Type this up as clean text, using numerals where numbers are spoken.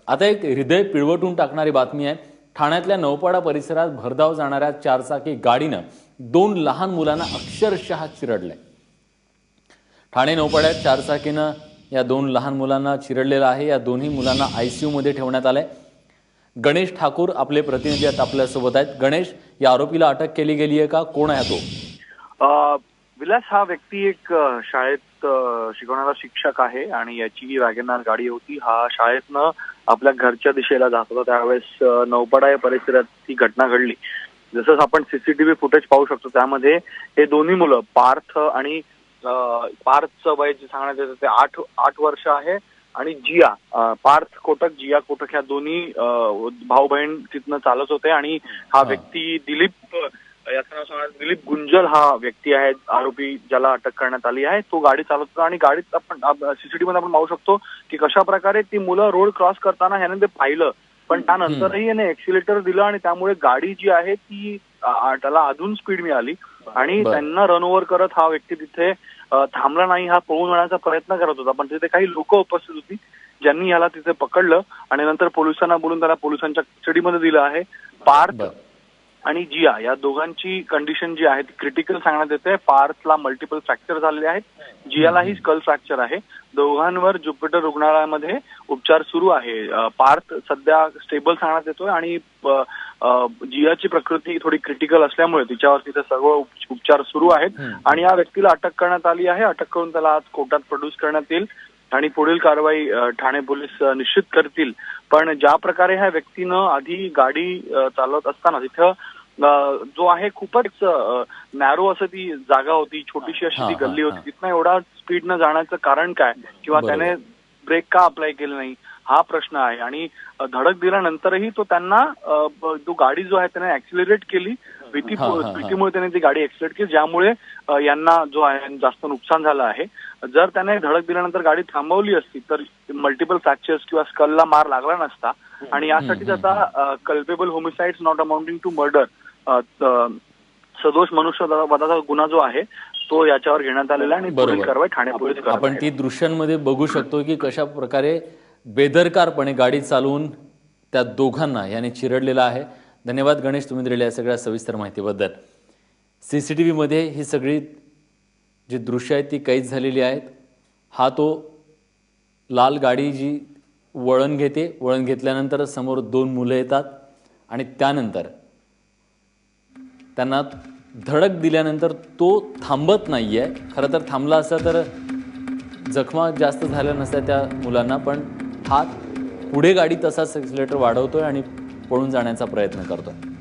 आता एक हृदय पिळवटून टाकणारी बातमी आहे। ठाण्यातल्या नौपाडा परिसरात भरधाव जाणाऱ्या चारचाकी गाडीनं 2 लहान मुलांना अक्षरशः चिरडलंय। ठाणे नौपाड्यात चारचाकीनं या 2 लहान मुलांना चिरडलेलं आहे। या दोन्ही मुलांना आयसीयू मध्ये ठेवण्यात आलंय। गणेश ठाकूर आपले प्रतिनिधी आहेत आपल्यासोबत आहेत। गणेश, या आरोपीला अटक केली गेली आहे का? कोण आहे तो? विलास हा व्यक्ती एक शाळेत शिकवणारा शिक्षक आहे आणि याची वॅगनार गाडी होती। हा शाळेतनं आपल्या घरच्या दिशेला जात होता त्यावेळेस नौपाडा या परिसरात ही घटना घडली। जसं आपण सीसीटीव्ही फुटेज पाहू शकतो त्यामध्ये हे दोन्ही मुलं पार्थ आणि पार्थचं वय जे सांगण्यात येतं ते 8 वर्ष आहे आणि जिया पार्थ कोटक जिया कोटक ह्या दोन्ही भाऊ बहीण तिथनं चालत होते आणि हा व्यक्ती दिलीप याचं नाव सांगण्यात दिलीप गुंजल हा व्यक्ती आहे आरोपी ज्याला अटक करण्यात आली आहे। तो गाडी चालवत होता आणि गाडीत आपण सीसीटीव्ही मध्ये आपण पाहू शकतो की कशा प्रकारे ती मुलं रोड क्रॉस करताना ह्याने ते पाहिलं पण त्यानंतरही याने एक्सिलेटर दिलं आणि त्यामुळे गाडी जी आहे ती त्याला अजून स्पीड मिळाली आणि त्यांना रन ओव्हर करत हा व्यक्ती तिथे थांबला नाही। हा पळून जाण्याचा प्रयत्न करत होता पण तिथे काही लोक उपस्थित होती ज्यांनी याला तिथे पकडलं आणि नंतर पोलिसांना बोलून त्याला पोलिसांच्या कस्टडीमध्ये दिलं आहे। पार्थ आणि जिया या दोघांची कंडिशन जी आहे ती क्रिटिकल सांगण्यात येते। पार्थला मल्टिपल फ्रॅक्चर झालेले आहेत, जियालाही स्कल फ्रॅक्चर आहे। दोघांवर ज्युपिटर रुग्णालयामध्ये उपचार सुरू आहे। पार्थ सध्या स्टेबल सांगण्यात येतोय आणि जियाची प्रकृती थोडी क्रिटिकल असल्यामुळे तिच्यावर तिथे सर्व उपचार सुरू आहेत आणि या व्यक्तीला अटक करण्यात आली आहे। अटक करून त्याला आज कोर्टात प्रोड्यूस करण्यात येईल आणि पुढील कारवाई ठाणे पोलीस निश्चित करतील। पण ज्या प्रकारे ह्या व्यक्तीनं आधी गाडी चालवत असताना तिथं जो आहे खूपच नॅरो असं ती जागा होती, छोटीशी अशी ती गल्ली होती, तिथनं एवढा स्पीडनं जाण्याचं कारण काय किंवा त्याने ब्रेक का अप्लाय केले नाही हा प्रश्न आहे। आणि धडक दिल्यानंतरही तो त्यांना तो गाडी जो आहे त्याने ऍक्सिलरेट केली, भीतीमुळे त्याने ती गाडी ऍक्सिलरेट केली ज्यामुळे यांना जो आहे जास्त नुकसान झालं आहे। जर त्याने धडक दिल्यानंतर गाडी थांबवली असती तर मल्टिपल फ्रॅक्चर्स किंवा स्कलला मार लागला नसता आणि यासाठीच आता culpable homicides not amounting to murder सदोष मनुष्यवधाचा गुन्हा जो आहे तो याच्यावर घेण्यात आलेला आहे आणि पुढील कारवाई ठाणे पोलीस करत आहेत। आपण ती दृश्यांमध्ये बघू शकतो की कशा प्रकारे बेदरकारपणे गाडी चालवून त्या दोघांना याने चिरडलेला आहे। धन्यवाद गणेश, तुम्ही दिलेल्या सगळ्या सविस्तर माहितीबद्दल। सीसीटीव्ही मध्ये ही सगळी जी दृश्य आहेत ती कैद झालेली आहेत। हा तो लाल गाडी जी वळण घेते, वळण घेतल्यानंतर समोर 2 मुलं येतात आणि त्यानंतर त्यांना धडक दिल्यानंतर तो थांबत नाहीये। खरं तर थांबला असता तर जखमा जास्त झाल्या नसत्या त्या मुलांना, पण हा पुढे गाडी तसाच एक्सिलेटर वाढवतोय आणि पळून जाण्याचा प्रयत्न करतोय।